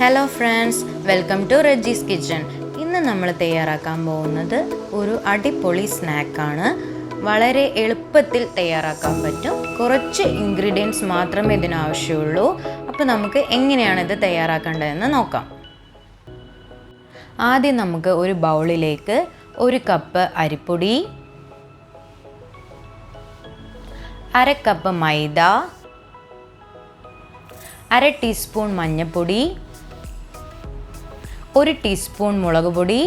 Hello friends, welcome to Reggie's Kitchen. ഇന്ന് നമ്മൾ തയ്യാറാക്കാൻ പോകുന്നത് ഒരു അടിപൊളി സ്നാക്കാണ്. വളരെ എളുപ്പത്തിൽ തയ്യാറാക്കാൻ പറ്റും. കുറച്ച് ഇൻഗ്രീഡിയൻസ് മാത്രമേ ഇതിന് ആവശ്യമുള്ളൂ. അപ്പോൾ നമുക്ക് എങ്ങനെയാണ് ഇത് തയ്യാറാക്കേണ്ടതെന്ന് നോക്കാം. ആദ്യം നമുക്ക് ഒരു ബൗളിലേക്ക് 1 കപ്പ് അരിപ്പൊടി, 1/2 കപ്പ് മൈദ, 1/2 ടീസ്പൂൺ മഞ്ഞൾപ്പൊടി, 1 ടീസ്പൂൺ മുളക് പൊടി,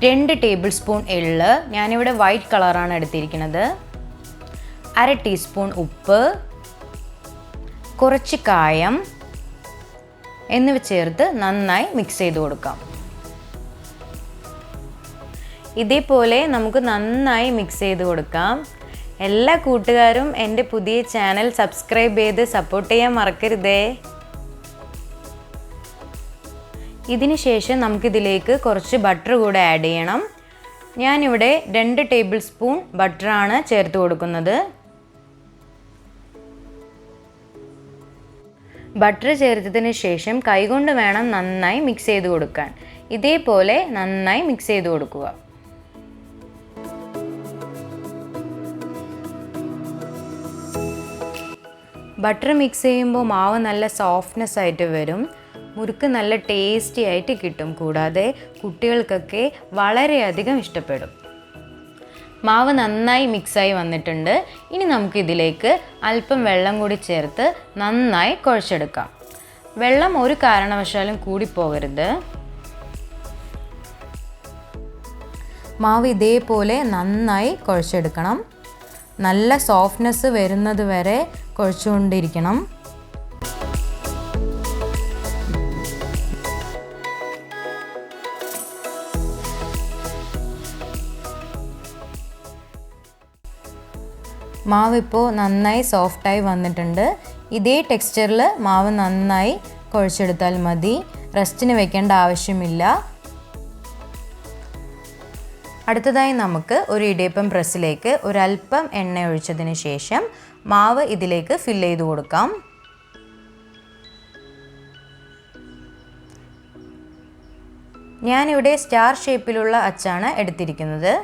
2 ടേബിൾ സ്പൂൺ എള്ള്, ഞാനിവിടെ വൈറ്റ് കളറാണ് എടുത്തിരിക്കുന്നത്, 1/2 ടീസ്പൂൺ ഉപ്പ്, കുറച്ച് കായം എന്നിവ ചേർത്ത് നന്നായി മിക്സ് ചെയ്ത് കൊടുക്കാം. ഇതേപോലെ നമുക്ക് നന്നായി മിക്സ് ചെയ്ത് കൊടുക്കാം. എല്ലാ കൂട്ടുകാരും എൻ്റെ പുതിയ ചാനൽ സബ്സ്ക്രൈബ് ചെയ്ത് സപ്പോർട്ട് ചെയ്യാൻ മറക്കരുതേ. ഇതിന് ശേഷം നമുക്കിതിലേക്ക് കുറച്ച് ബട്ടർ കൂടെ ആഡ് ചെയ്യണം. ഞാനിവിടെ 2 ടേബിൾ സ്പൂൺ ബട്ടറാണ് ചേർത്ത് കൊടുക്കുന്നത്. ബട്ടർ ചേർത്തതിന് ശേഷം കൈകൊണ്ട് വേണം നന്നായി മിക്സ് ചെയ്ത് കൊടുക്കാൻ. ഇതേപോലെ നന്നായി മിക്സ് ചെയ്ത് കൊടുക്കുക. ബട്ടർ മിക്സ് ചെയ്യുമ്പോൾ മാവ് നല്ല സോഫ്റ്റ്നെസ് ആയിട്ട് വരും. മുറുക്ക് നല്ല ടേസ്റ്റി ആയിട്ട് കിട്ടും. കൂടാതെ കുട്ടികൾക്കൊക്കെ വളരെയധികം ഇഷ്ടപ്പെടും. മാവ് നന്നായി മിക്സായി വന്നിട്ടുണ്ട്. ഇനി നമുക്കിതിലേക്ക് അല്പം വെള്ളം കൂടി ചേർത്ത് നന്നായി കുഴച്ചെടുക്കാം. വെള്ളം ഒരു കാരണവശാലും കൂടിപ്പോകരുത്. മാവ് ഇതേപോലെ നന്നായി കുഴച്ചെടുക്കണം. നല്ല സോഫ്റ്റ്നെസ് വരുന്നത് വരെ കുഴച്ചുകൊണ്ടിരിക്കണം. മാവ് ഇപ്പോൾ നന്നായി സോഫ്റ്റായി വന്നിട്ടുണ്ട്. ഇതേ ടെക്സ്ചറിൽ മാവ് നന്നായി കുഴച്ചെടുത്താൽ മതി. റെസ്റ്റിന് വെക്കേണ്ട ആവശ്യമില്ല. അടുത്തതായി നമുക്ക് ഒരു ഇടിയപ്പം പ്രസ്സിലേക്ക് ഒരല്പം എണ്ണ ഒഴിച്ചതിന് ശേഷം മാവ് ഇതിലേക്ക് ഫില്ല് ചെയ്ത് കൊടുക്കാം. ഞാനിവിടെ സ്റ്റാർ ഷേപ്പിലുള്ള അച്ചാണ് എടുത്തിരിക്കുന്നത്.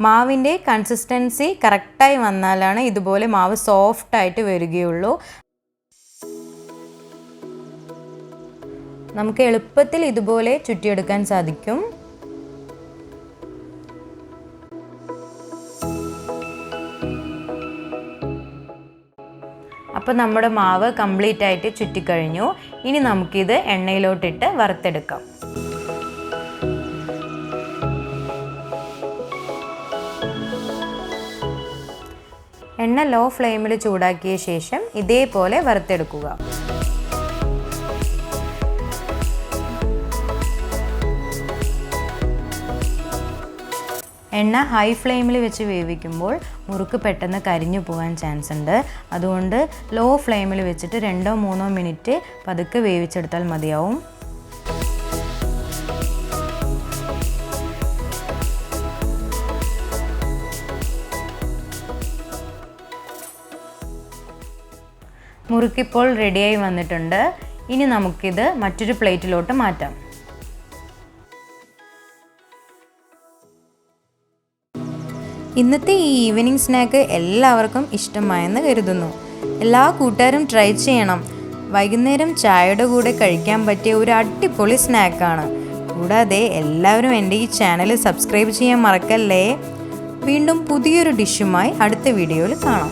മാവിൻ്റെ കൺസിസ്റ്റൻസി കറക്റ്റായി വന്നാലാണ് ഇതുപോലെ മാവ് സോഫ്റ്റായിട്ട് വരികയുള്ളൂ. നമുക്ക് എളുപ്പത്തിൽ ഇതുപോലെ ചുറ്റിയെടുക്കാൻ സാധിക്കും. അപ്പോൾ നമ്മുടെ മാവ് കംപ്ലീറ്റ് ആയിട്ട് ചുറ്റിക്കഴിഞ്ഞു. ഇനി നമുക്കിത് എണ്ണയിലോട്ടിട്ട് വറുത്തെടുക്കാം. എണ്ണ ലോ ഫ്ലെയിമിൽ ചൂടാക്കിയ ശേഷം ഇതേപോലെ വറുത്തെടുക്കുക. എണ്ണ ഹൈ ഫ്ലെയിമിൽ വെച്ച് വേവിക്കുമ്പോൾ മുറുക്ക് പെട്ടെന്ന് കരിഞ്ഞു പോകാൻ ചാൻസ് ഉണ്ട്. അതുകൊണ്ട് ലോ ഫ്ലെയിമിൽ വെച്ചിട്ട് 2-3 മിനിറ്റ് പതുക്കെ വേവിച്ചെടുത്താൽ മതിയാവും. മുറുക്കിപ്പോൾ റെഡിയായി വന്നിട്ടുണ്ട്. ഇനി നമുക്കിത് മറ്റൊരു പ്ലേറ്റിലോട്ട് മാറ്റാം. ഇന്നത്തെ ഈ ഈവനിങ് സ്നാക്ക് എല്ലാവർക്കും ഇഷ്ടമായെന്ന് കരുതുന്നു. എല്ലാ കൂട്ടുകാരും ട്രൈ ചെയ്യണം. വൈകുന്നേരം ചായയുടെ കൂടെ കഴിക്കാൻ പറ്റിയ ഒരു അടിപൊളി സ്നാക്കാണ്. കൂടാതെ എല്ലാവരും എൻ്റെ ഈ ചാനൽ സബ്സ്ക്രൈബ് ചെയ്യാൻ മറക്കല്ലേ. വീണ്ടും പുതിയൊരു ഡിഷുമായി അടുത്ത വീഡിയോയിൽ കാണാം.